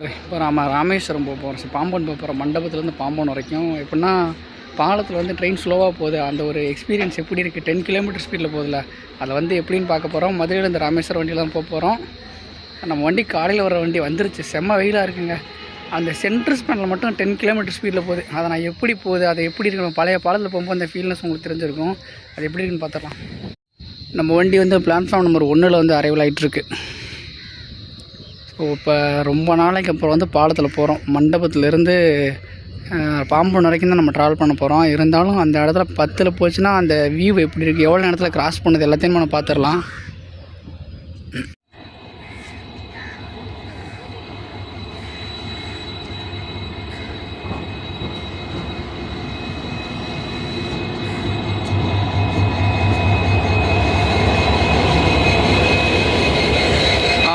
இப்போ ராமேஸ்வரம் போக போகிறோம். பாம்பன் போக போகிறோம். மண்டபத்துலேருந்து பாம்பன் வரைக்கும். எப்படின்னா பாலத்தில் வந்து ட்ரெயின் ஸ்லோவாக போகுது. அந்த ஒரு எக்ஸ்பீரியன்ஸ் எப்படி இருக்குது? 10 கிலோமீட்டர் ஸ்பீடில் போகுதுல, அதை வந்து எப்படின்னு பார்க்க போகிறோம். மதுரையிலேருந்து ராமேஸ்வரம் வண்டியில் தான் போக போகிறோம். நம்ம வண்டி காலையில் வர வண்டி வந்துருச்சு. செம்ம வெயிலாக இருக்குங்க. அந்த சென்ட்ரல் ஸ்பேனில் மட்டும் 10 கிலோமீட்டர் ஸ்பீடில் போகுது. அதை நான் எப்படி போகுது, அதை எப்படி இருக்கணும், பழைய பாலத்தில் போகும்போது அந்த ஃபீல்னஸ் உங்களுக்கு தெரிஞ்சிருக்கும். அது எப்படி இருக்குன்னு பார்த்துடலாம். நம்ம வண்டி வந்து பிளாட்ஃபார்ம் நம்பர் 1 வந்து அரைவல் ஆகிட்டுருக்கு. ஸோ இப்போ ரொம்ப நாளைக்கு அப்புறம் வந்து பாலத்தில் போகிறோம். மண்டபத்துலேருந்து பாம்பன் வரைக்கும் தான் நம்ம ட்ராவல் பண்ண போகிறோம். இருந்தாலும் அந்த இடத்துல 10 போச்சுன்னா அந்த வியூ எப்படி இருக்குது, எவ்வளோ நேரத்தில் கிராஸ் பண்ணுது எல்லாத்தையும் நம்ம பார்த்துடலாம்.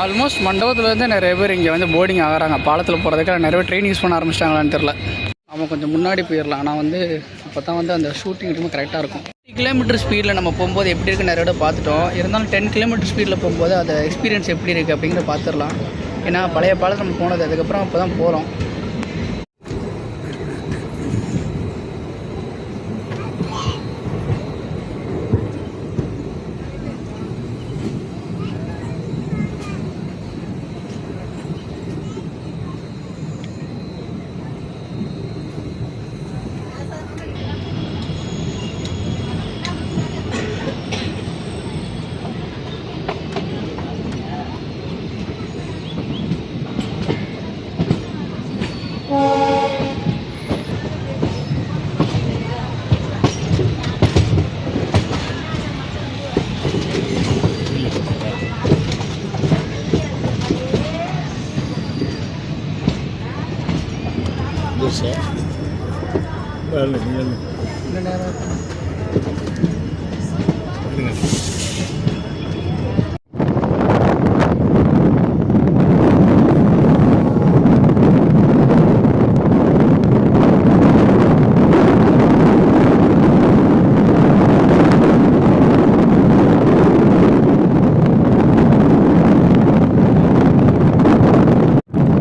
ஆல்மோஸ்ட் மண்டபத்துலேருந்து நிறைய பேர் இங்கே வந்து போர்டிங் ஆகிறாங்க. பாலத்தில் போகிறதுக்காக நிறைய பேர் ட்ரெயின் யூஸ் பண்ண ஆரம்பிச்சிட்டாங்களான்னு தெரில. நம்ம கொஞ்சம் முன்னாடி போயிடலாம். ஆனால் வந்து அப்போ தான் வந்து அந்த ஷூட்டிங் ரொம்ப கரெக்டாக இருக்கும். 10 கிலோமீட்டர் ஸ்பீடில் நம்ம போகும்போது எப்படி இருக்குது நிறைய இடம் பார்த்துட்டோம். இருந்தாலும் 10 கிலோமீட்டர் ஸ்பீடில் போகும்போது அதை எக்ஸ்பீரியன்ஸ் எப்படி இருக்குது அப்படிங்கிறத பார்த்துடலாம். ஏன்னா பழைய பாலத்தில் நம்ம போனது, அதுக்கப்புறம் அப்போ தான் போகிறோம்.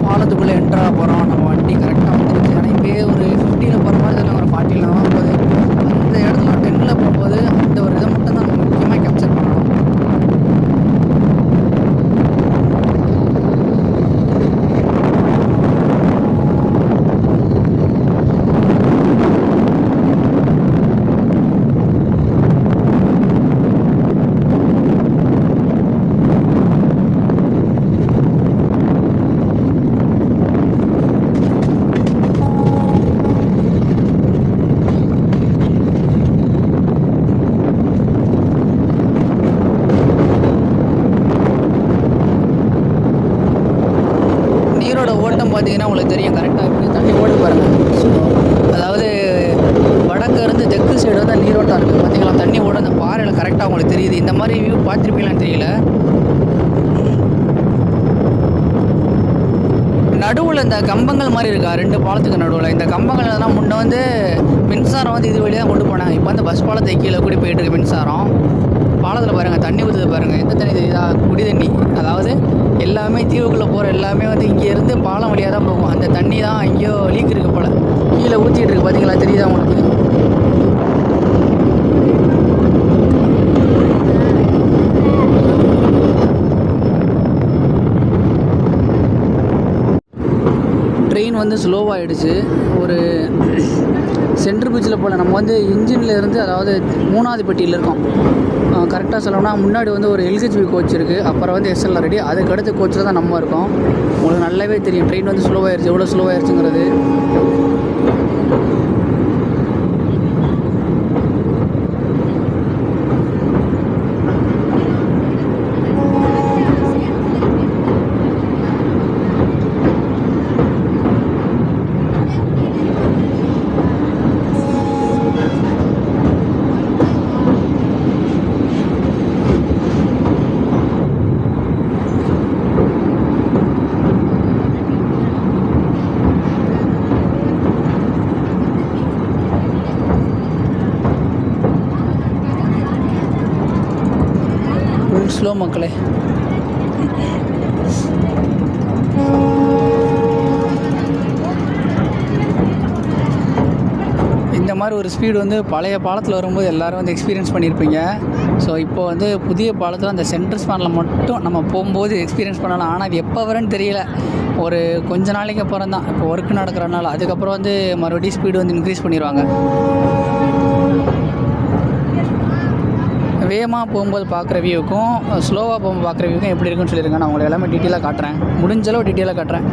பாலத்துக்குள்ளே என்ட்ரா போகிறோம். நம்ம வண்டி கரெக்டாக வந்துருச்சு. ஆனால் இப்போயே ஒரு 50ல் போகிற மாதிரி இல்லை, ஒரு 40ல் தான் போகுது. அந்த இடத்துல 10ல் போகும்போது அந்த ஒரு இதை மட்டும் தான் நம்ம முக்கியமாக கேப்சர் பண்ணணும். பார்த்தீங்கன்னா உங்களுக்கு தெரியும் கரெக்டாக இப்படி தண்ணி ஓடி பாருங்கள். ஸோ அதாவது வடக்கு இருந்து தெற்கு சைடு வந்து நீரோட்டம் இருக்குது. பார்த்தீங்களா, தண்ணி ஓட அந்த பாறையில் கரெக்டாக உங்களுக்கு தெரியுது. இந்த மாதிரி வியூ பார்த்துருப்பீங்களான்னு தெரியல. நடுவில் இந்த கம்பங்கள் மாதிரி இருக்கா 2 பாலத்துக்கு நடுவில். இந்த கம்பங்கள் எல்லாம் முன்னே வந்து மின்சாரம் வந்து இது வழியாக கொண்டு போனாங்க. இப்போ வந்து பஸ் பாலத்தை கீழே கூடி போயிட்டுருக்கு மின்சாரம். பாலத்தில் பாருங்கள் தண்ணி ஊற்றுது பாருங்கள். எந்த தண்ணி தெரியுதா? குடி தண்ணி. அதாவது எல்லாமே தீவுக்குள்ளே போகிற எல்லாமே வந்து இங்கேருந்து பாலம் வழியாக தான் போகும். அந்த தண்ணி தான் எங்கேயோ லீக் இருக்குது போல், கீழே ஊற்றிட்டு இருக்கு. பார்த்தீங்களா, தெரியுதா உங்களுக்கு? ட்ரெயின் வந்து ஸ்லோவாகிடுச்சு. ஒரு சென்ட்ரல் பிரிட்ஜில் போல் நம்ம வந்து இன்ஜினில் இருந்து, அதாவது 3வது பெட்டியில் இருக்கோம். கரெக்டாக சொல்லணும்னா முன்னாடி வந்து ஒரு எல்ஹெச்பி கோச் இருக்குது, அப்புறம் வந்து எஸ்எல்ஆர் ரெடி, அதுக்கு அடுத்த கோச்சில் தான் நம்ம இருக்கோம். உங்களுக்கு நல்லாவே தெரியும் ட்ரெயின் வந்து ஸ்லோவாகிடுச்சு, எவ்வளோ ஸ்லோவாகிடுச்சுங்கிறது. ஸ்லோ மக்களே. மாதிரி ஒரு ஸ்பீடு வந்து பழைய பாலத்தில் வரும்போது எல்லோரும் வந்து எக்ஸ்பீரியன்ஸ் பண்ணியிருப்பீங்க. ஸோ இப்போ வந்து புதிய பாலத்தில் அந்த சென்டர் ஸ்பானில் மட்டும் நம்ம போகும்போது எக்ஸ்பீரியன்ஸ் பண்ணலாம். ஆனால் அது எப்போ வரேன்னு தெரியல. ஒரு கொஞ்ச நாளைக்கு அப்புறம் தான், இப்போ ஒர்க் நடக்கிறனால. அதுக்கப்புறம் வந்து மறுபடியும் ஸ்பீடு வந்து இன்க்ரீஸ் பண்ணிடுவாங்க. வேகமாக போகும்போது பார்க்குற வியூக்கும் ஸ்லோவாக போகும்போது பார்க்குற வியூக்கும் எப்படி இருக்குன்னு சொல்லியிருங்க. நான் உங்களுக்கு எல்லாமே டீட்டெயிலாக காட்டுறேன், முடிஞ்சளவு டீட்டெயிலாக காட்டுறேன்.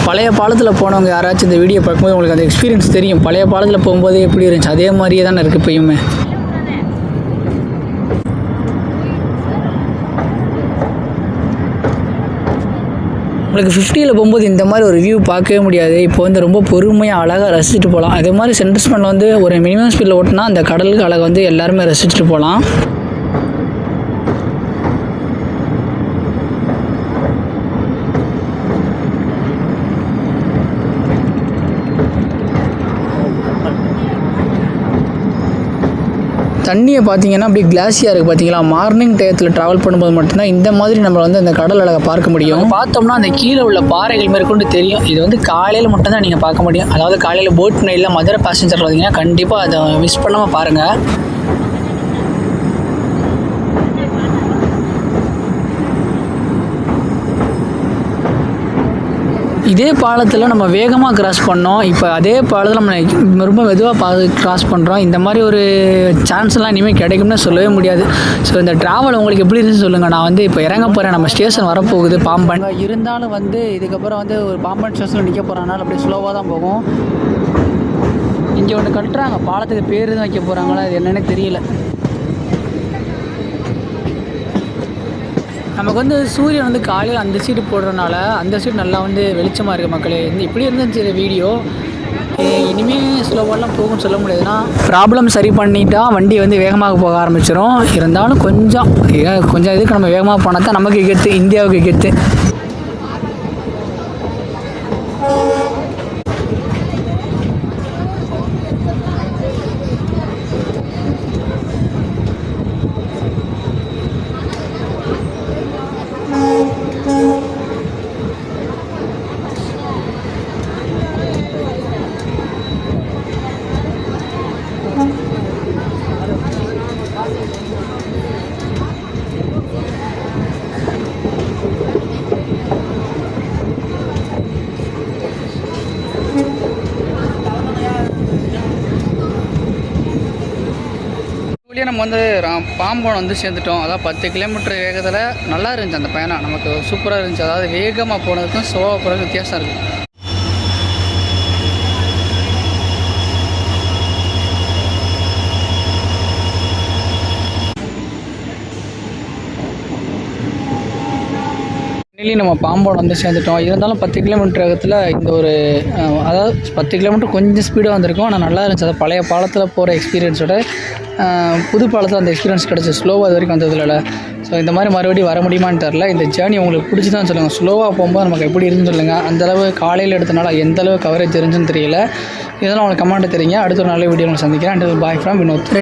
பழைய பாலத்தில் போனவங்க யாராச்சும் இந்த வீடியோ பார்க்கும்போது உங்களுக்கு அந்த எக்ஸ்பீரியன்ஸ் தெரியும். பழைய பாலத்தில் போகும்போது எப்படி இருந்துச்சு அதே மாதிரியே தானே இருக்குது இப்போயுமே. உங்களுக்கு 50ல் போகும்போது இந்த மாதிரி ஒரு வியூ பார்க்கவே முடியாது. இப்போ வந்து ரொம்ப பொறுமையாக அழகாக ரசிச்சுட்டு போகலாம். அதே மாதிரி சென்டர் ஸ்பானில் வந்து ஒரு மினிமம் ஸ்பீடில் ஓட்டினா அந்த கடலுக்கு அழகை வந்து எல்லாருமே ரசிச்சுட்டு போகலாம். தண்ணியை பார்த்தீங்கன்னா அப்படியே கிளாஸியாக இருக்குது பார்த்தீங்களா. மார்னிங் டயத்தில் ட்ராவல் பண்ணும்போது மட்டும்தான் இந்த மாதிரி நம்ம வந்து அந்த கடல் அழகை பார்க்க முடியும். பார்த்தோம்னா அந்த கீழே உள்ள பாறைகள் மேற்கொண்டு தெரியும். இது வந்து காலையில் மட்டும்தான் நீங்கள் பார்க்க முடியும். அதாவது காலையில் போட் நைட்டில் மதுரை பேசஞ்சர் வந்தீங்கன்னா கண்டிப்பாக அதை மிஸ் பண்ணாமல் பாருங்கள். இதே பாலத்தில் நம்ம வேகமாக கிராஸ் பண்ணோம். இப்போ அதே பாலத்தில் நம்ம ரொம்ப மெதுவாக கிராஸ் பண்ணுறோம். இந்த மாதிரி ஒரு சான்ஸ்லாம் இனிமேல் கிடைக்கும்னு சொல்லவே முடியாது. ஸோ இந்த ட்ராவல் உங்களுக்கு எப்படி இருந்துச்சு சொல்லுங்கள். நான் வந்து இப்போ இறங்க போகிறேன். நம்ம ஸ்டேஷன் வரப்போகுது பாம்பன். இருந்தாலும் வந்து இதுக்கப்புறம் வந்து ஒரு பாம்பன் ஸ்டேஷனில் நிற்க போகிறனால அப்படியே ஸ்லோவாக தான் போகும். இங்கே ஒன்று கட்டுறாங்க, பாலத்துக்கு பேர் தான் வைக்க போகிறாங்களா அது என்னென்னு தெரியல. நமக்கு வந்து சூரியன் வந்து காலையில் அந்த சீட்டு போடுறதுனால அந்த சீட் நல்லா வந்து வெளிச்சமாக இருக்குது மக்களே. இப்படி இருந்துச்சு வீடியோ. இனிமேல் ஸ்லோவாலாம் போகும்னு சொல்ல முடியாதுன்னா ப்ராப்ளம் சரி பண்ணிட்டா வண்டி வந்து வேகமாக போக ஆரம்பிச்சிடும். இருந்தாலும் கொஞ்சம் இதுக்கு நம்ம வேகமாக போனால் தான் நமக்கு கெத்து, இந்தியாவுக்கு கெத்து. நம்ம வந்து பாம்பன் வந்து சேர்ந்துட்டோம். அதாவது 10 கிலோமீட்டர் வேகத்தில் நல்லா இருந்துச்சு அந்த பயணம். நமக்கு சூப்பராக இருந்துச்சு. அதாவது வேகமாக போனதுக்கும் ஸ்லோவாக போகிறதுக்கும் வித்தியாசம் இருக்குது. நம்ம பாம்பன் வந்து சேர்ந்துட்டோம். இருந்தாலும் 10 கிலோமீட்டர் வேகத்தில் இந்த ஒரு அதாவது 10 கிலோமீட்டர் கொஞ்சம் ஸ்பீடாக வந்திருக்கும். ஆனால் நல்லா இருந்துச்சு. அது பழைய பாலத்தில் போகிற எக்ஸ்பீரியன்ஸோட புது பாலத்தில் அந்த எக்ஸ்பீரியன்ஸ் கிடச்சி. ஸ்லோவாக இது வரைக்கும் வந்ததில்ல. ஸோ இந்த மாதிரி மறுபடியும் வர முடியுமான்னு தெரில. இந்த ஜேர்னி உங்களுக்கு பிடிச்சி தான் சொல்லுங்கள். ஸ்லோவாக போகும்போது நமக்கு எப்படி இருக்குன்னு சொல்லுங்கள். அந்தளவு காலையில் எடுத்தனால எந்தளவு கவரேஜ் தெரிஞ்சுன்னு தெரியல. இதெல்லாம் உங்களுக்கு கமெண்ட் தெரியுங்க. அடுத்த ஒரு நல்ல வீடியோ உங்களுக்கு சந்திக்கிறேன். And bye from Vinod.